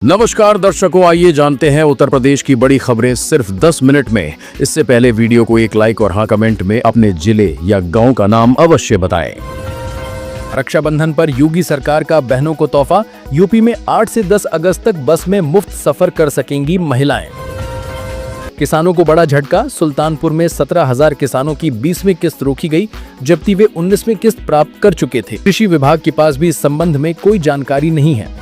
नमस्कार दर्शकों, आइए जानते हैं उत्तर प्रदेश की बड़ी खबरें सिर्फ 10 मिनट में। इससे पहले वीडियो को एक लाइक और हाँ कमेंट में अपने जिले या गांव का नाम अवश्य बताएं। रक्षाबंधन पर योगी सरकार का बहनों को तोहफा। यूपी में 8 से 10 अगस्त तक बस में मुफ्त सफर कर सकेंगी महिलाएं। किसानों को बड़ा झटका। सुल्तानपुर में 17,000 किसानों की 20वीं किस्त रोकी गई, जबकि वे 19वीं किस्त प्राप्त कर चुके थे। कृषि विभाग के पास भी इस संबंध में कोई जानकारी नहीं है।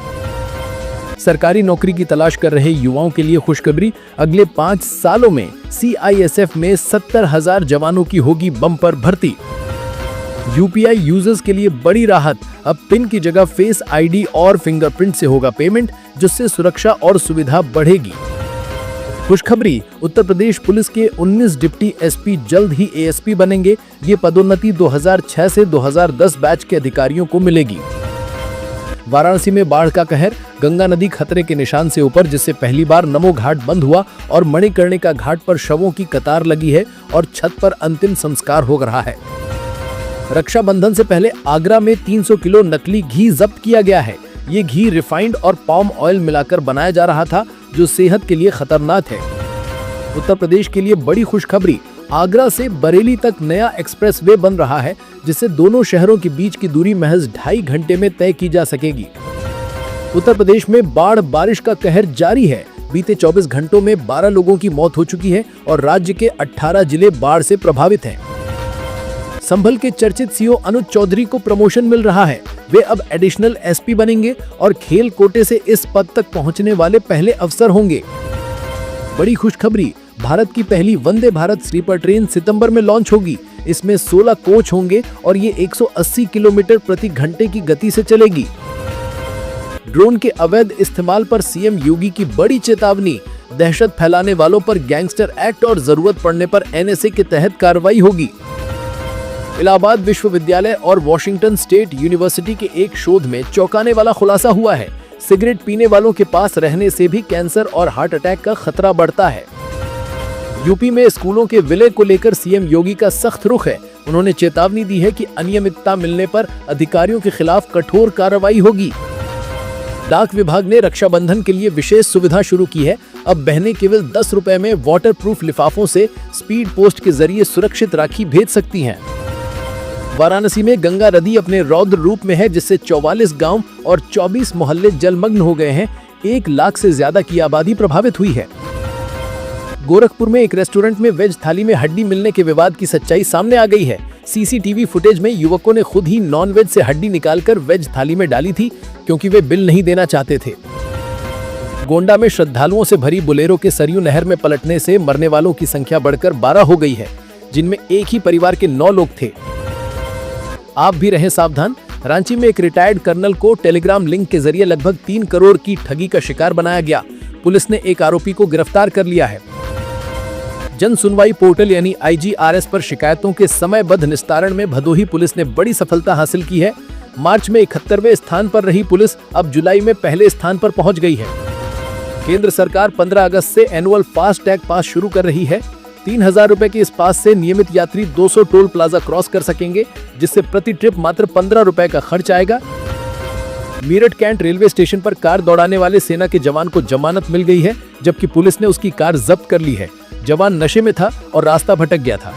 सरकारी नौकरी की तलाश कर रहे युवाओं के लिए खुशखबरी। अगले 5 सालों में CISF में 70,000 जवानों की होगी बम्पर भर्ती। UPI यूजर्स के लिए बड़ी राहत। अब पिन की जगह फेस ID और फिंगरप्रिंट से होगा पेमेंट, जिससे सुरक्षा और सुविधा बढ़ेगी। खुशखबरी, उत्तर प्रदेश पुलिस के 19 डिप्टी SP जल्द ही ASP बनेंगे। ये पदोन्नति 2006 से 2010 बैच के अधिकारियों को मिलेगी। वाराणसी में बाढ़ का कहर। गंगा नदी खतरे के निशान से ऊपर, जिससे पहली बार नमो घाट बंद हुआ और मणिकर्णिका घाट पर शवों की कतार लगी है और छत पर अंतिम संस्कार हो रहा है। रक्षाबंधन से पहले आगरा में 300 किलो नकली घी जब्त किया गया है। ये घी रिफाइंड और पाम ऑयल मिलाकर बनाया जा रहा था, जो सेहत के लिए खतरनाक है। उत्तर प्रदेश के लिए बड़ी खुशखबरी। आगरा से बरेली तक नया एक्सप्रेसवे बन रहा है, जिससे दोनों शहरों के बीच की दूरी महज 2.5 घंटे में तय की जा सकेगी। उत्तर प्रदेश में बाढ़ बारिश का कहर जारी है। बीते 24 घंटों में 12 लोगों की मौत हो चुकी है और राज्य के 18 जिले बाढ़ से प्रभावित हैं। संभल के चर्चित CO अनुज चौधरी को प्रमोशन मिल रहा है। वे अब एडिशनल SP बनेंगे और खेल कोटे से इस पद तक पहुंचने वाले पहले अफसर होंगे। बड़ी खुशखबरी, भारत की पहली वंदे भारत स्लीपर ट्रेन सितंबर में लॉन्च होगी। इसमें 16 कोच होंगे और ये 180 किलोमीटर प्रति घंटे की गति से चलेगी। ड्रोन के अवैध इस्तेमाल पर CM योगी की बड़ी चेतावनी। दहशत फैलाने वालों पर गैंगस्टर एक्ट और जरूरत पड़ने पर NSA के तहत कार्रवाई होगी। इलाहाबाद विश्वविद्यालय और वॉशिंगटन स्टेट यूनिवर्सिटी के एक शोध में चौंकाने वाला खुलासा हुआ है। सिगरेट पीने वालों के पास रहने से भी कैंसर और हार्ट अटैक का खतरा बढ़ता है। यूपी में स्कूलों के विलय को लेकर CM योगी का सख्त रुख है। उन्होंने चेतावनी दी है कि अनियमितता मिलने पर अधिकारियों के खिलाफ कठोर कार्रवाई होगी। डाक विभाग ने रक्षाबंधन के लिए विशेष सुविधा शुरू की है। अब बहनें केवल 10 रुपए में वाटर प्रूफ लिफाफों से स्पीड पोस्ट के जरिए सुरक्षित राखी भेज सकती हैं। वाराणसी में गंगा नदी अपने रौद्र रूप में है, जिससे 44 गांव और 24 मोहल्ले जलमग्न हो गए हैं। 1 लाख से ज्यादा की आबादी प्रभावित हुई है। गोरखपुर में एक रेस्टोरेंट में वेज थाली में हड्डी मिलने के विवाद की सच्चाई सामने आ गई है। CCTV फुटेज में युवकों ने खुद ही नॉन वेज से हड्डी निकालकर वेज थाली में डाली थी, क्योंकि वे बिल नहीं देना चाहते थे। गोंडा में श्रद्धालुओं से भरी बोलेरो के सरयू नहर में पलटने से मरने वालों की संख्या बढ़कर 12 हो गई है, जिनमें एक ही परिवार के 9 लोग थे। आप भी रहें सावधान। रांची में एक रिटायर्ड कर्नल को टेलीग्राम लिंक के जरिए लगभग 3 करोड़ की ठगी का शिकार बनाया गया। पुलिस ने एक आरोपी को गिरफ्तार कर लिया है। जन सुनवाई पोर्टल यानी IGRS पर शिकायतों के समयबद्ध निस्तारण में भदोही पुलिस ने बड़ी सफलता हासिल की है। मार्च में 71वें स्थान पर रही पुलिस अब जुलाई में पहले स्थान पर पहुंच गई है। केंद्र सरकार 15 अगस्त से एनुअल फास्ट टैग पास शुरू कर रही है। 3,000 रुपए के इस पास से नियमित यात्री 200 टोल प्लाजा क्रॉस कर सकेंगे, जिससे प्रति ट्रिप मात्र 15 रुपए का खर्च आएगा। मेरठ कैंट रेलवे स्टेशन पर कार दौड़ाने वाले सेना के जवान को जमानत मिल गई है, जबकि पुलिस ने उसकी कार जब्त कर ली है। जवान नशे में था और रास्ता भटक गया था।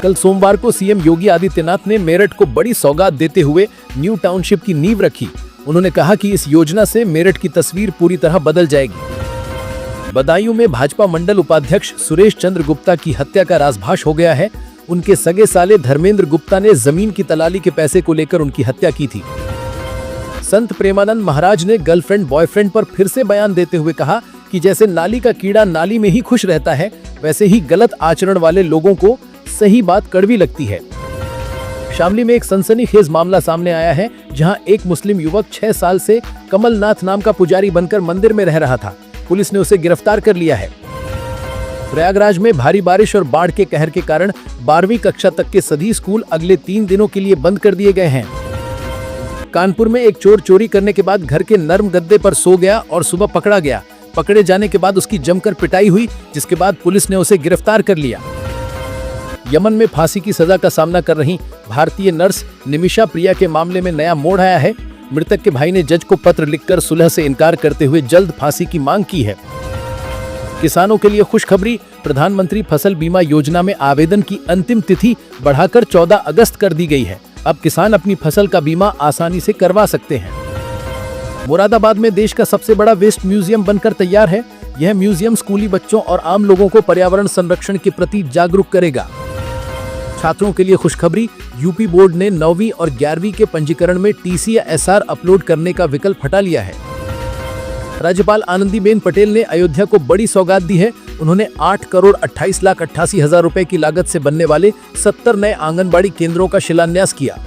कल सोमवार को CM योगी आदित्यनाथ ने मेरठ को बड़ी सौगात देते हुए न्यू टाउनशिप की नींव रखी। उन्होंने कहा कि इस योजना से मेरठ की तस्वीर पूरी तरह बदल जाएगी। बदायूं में भाजपा मंडल उपाध्यक्ष सुरेश चंद्र गुप्ता की हत्या का राजभाष हो गया है। उनके सगे साले धर्मेंद्र गुप्ता ने जमीन की तलाली के पैसे को लेकर उनकी हत्या की थी। संत प्रेमानंद महाराज ने गर्लफ्रेंड बॉयफ्रेंड पर फिर से बयान देते हुए कहा कि जैसे नाली का कीड़ा नाली में ही खुश रहता है, वैसे ही गलत आचरण वाले लोगों को सही बात कड़वी लगती है। शामली में एक सनसनीखेज मामला सामने आया है, जहां एक मुस्लिम युवक 6 साल से कमलनाथ नाम का पुजारी बनकर मंदिर में रह रहा था। पुलिस ने उसे गिरफ्तार कर लिया है। प्रयागराज में भारी बारिश और बाढ़ के कहर के कारण 12वीं कक्षा तक के सभी स्कूल अगले 3 दिनों के लिए बंद कर दिए गए हैं। कानपुर में एक चोर चोरी करने के बाद घर के नर्म गद्दे पर सो गया और सुबह पकड़ा गया। पकड़े जाने के बाद उसकी जमकर पिटाई हुई, जिसके बाद पुलिस ने उसे गिरफ्तार कर लिया। यमन में फांसी की सजा का सामना कर रही भारतीय नर्स निमिषा प्रिया के मामले में नया मोड़ आया है। मृतक के भाई ने जज को पत्र लिखकर सुलह से इनकार करते हुए जल्द फांसी की मांग की है। किसानों के लिए खुशखबरी, प्रधानमंत्री फसल बीमा योजना में आवेदन की अंतिम तिथि बढ़ाकर 14 अगस्त कर दी गई है। अब किसान अपनी फसल का बीमा आसानी से करवा सकते हैं। मुरादाबाद में देश का सबसे बड़ा वेस्ट म्यूजियम बनकर तैयार है। यह म्यूजियम स्कूली बच्चों और आम लोगों को पर्यावरण संरक्षण के प्रति जागरूक करेगा। छात्रों के लिए खुशखबरी, यूपी बोर्ड ने 9वीं और 11वीं के पंजीकरण में टीसी या एसआर अपलोड करने का विकल्प हटा लिया है। राज्यपाल आनंदीबेन पटेल ने अयोध्या को बड़ी सौगात दी है। उन्होंने 8,28,88,000 रुपए की लागत से बनने वाले 70 नए आंगनबाड़ी केंद्रों का शिलान्यास किया।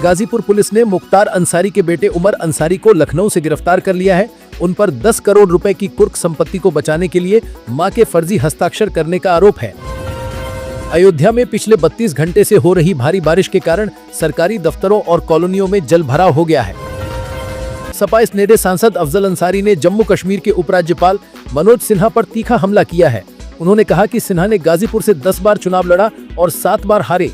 गाजीपुर पुलिस ने मुख्तार अंसारी के बेटे उमर अंसारी को लखनऊ से गिरफ्तार कर लिया है। उन पर 10 करोड़ रुपए की कुर्क संपत्ति को बचाने के लिए मां के फर्जी हस्ताक्षर करने का आरोप है। अयोध्या में पिछले 32 घंटे से हो रही भारी बारिश के कारण सरकारी दफ्तरों और कॉलोनियों में जलभराव हो गया है। सपा नेडे सांसद अफजल अंसारी ने जम्मू कश्मीर के उपराज्यपाल मनोज सिन्हा पर तीखा हमला किया है। उन्होंने कहा कि सिन्हा ने गाजीपुर से 10 बार चुनाव लड़ा और 7 बार हारे।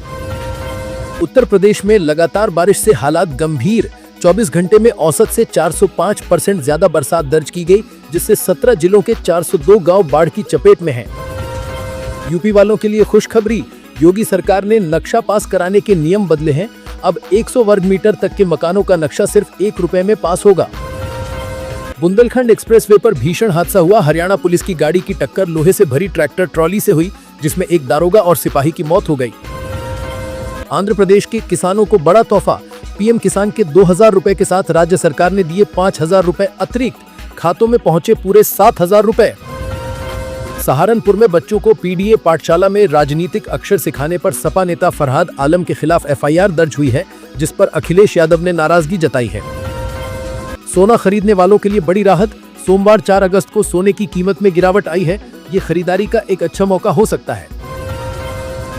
उत्तर प्रदेश में लगातार बारिश से हालात गंभीर। 24 घंटे में औसत से 405% ज्यादा बरसात दर्ज की गई, जिससे 17 जिलों के 402 गांव बाढ़ की चपेट में हैं। यूपी वालों के लिए खुशखबरी, योगी सरकार ने नक्शा पास कराने के नियम बदले हैं। अब 100 वर्ग मीटर तक के मकानों का नक्शा सिर्फ 1 रुपए में पास होगा। बुंदेलखंड एक्सप्रेसवे पर भीषण हादसा हुआ। हरियाणा पुलिस की गाड़ी की टक्कर लोहे से भरी ट्रैक्टर ट्रॉली से हुई, जिसमें एक दारोगा और सिपाही की मौत हो गई। आंध्र प्रदेश के किसानों को बड़ा तोहफा, पीएम किसान के 2,000 रुपए के साथ राज्य सरकार ने दिए 5,000 रुपए अतिरिक्त, खातों में पहुंचे पूरे 7,000 रुपए। सहारनपुर में बच्चों को पीडीए पाठशाला में राजनीतिक अक्षर सिखाने पर सपा नेता फरहाद आलम के खिलाफ एफआईआर दर्ज हुई है, जिस पर अखिलेश यादव ने नाराजगी जताई है। सोना खरीदने वालों के लिए बड़ी राहत, सोमवार 4 अगस्त को सोने की कीमत में गिरावट आई है। ये खरीदारी का एक अच्छा मौका हो सकता है।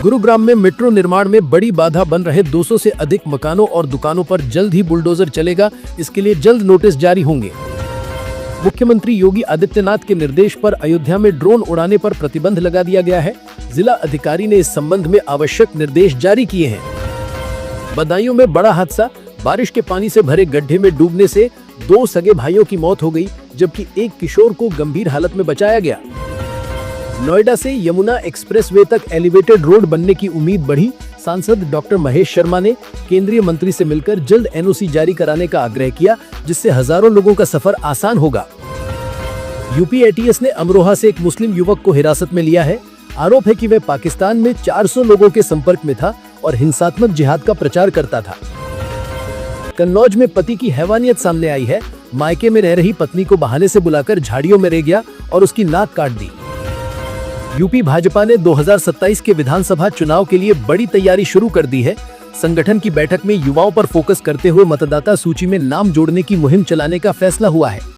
गुरुग्राम में मेट्रो निर्माण में बड़ी बाधा बन रहे 200 से अधिक मकानों और दुकानों पर जल्द ही बुलडोजर चलेगा। इसके लिए जल्द नोटिस जारी होंगे। मुख्यमंत्री योगी आदित्यनाथ के निर्देश पर अयोध्या में ड्रोन उड़ाने पर प्रतिबंध लगा दिया गया है। जिला अधिकारी ने इस संबंध में आवश्यक निर्देश जारी किए हैं। बदायूं में बड़ा हादसा, बारिश के पानी से भरे गड्ढे में डूबने से 2 सगे भाइयों की मौत हो गई, जबकि एक किशोर को गंभीर हालत में बचाया गया। नोएडा से यमुना एक्सप्रेसवे तक एलिवेटेड रोड बनने की उम्मीद बढ़ी। सांसद डॉक्टर महेश शर्मा ने केंद्रीय मंत्री से मिलकर जल्द एनओसी जारी कराने का आग्रह किया, जिससे हजारों लोगों का सफर आसान होगा। यूपी एटीएस ने अमरोहा से एक मुस्लिम युवक को हिरासत में लिया है। आरोप है कि वह पाकिस्तान में 400 लोगों के संपर्क में था और हिंसात्मक जिहाद का प्रचार करता था। कन्नौज में पति की हैवानियत सामने आई है। मायके में रह रही पत्नी को बहाने से बुलाकर झाड़ियों में ले गया और उसकी नाक काट दी। यूपी भाजपा ने 2027 के विधानसभा चुनाव के लिए बड़ी तैयारी शुरू कर दी है। संगठन की बैठक में युवाओं पर फोकस करते हुए मतदाता सूची में नाम जोड़ने की मुहिम चलाने का फैसला हुआ है।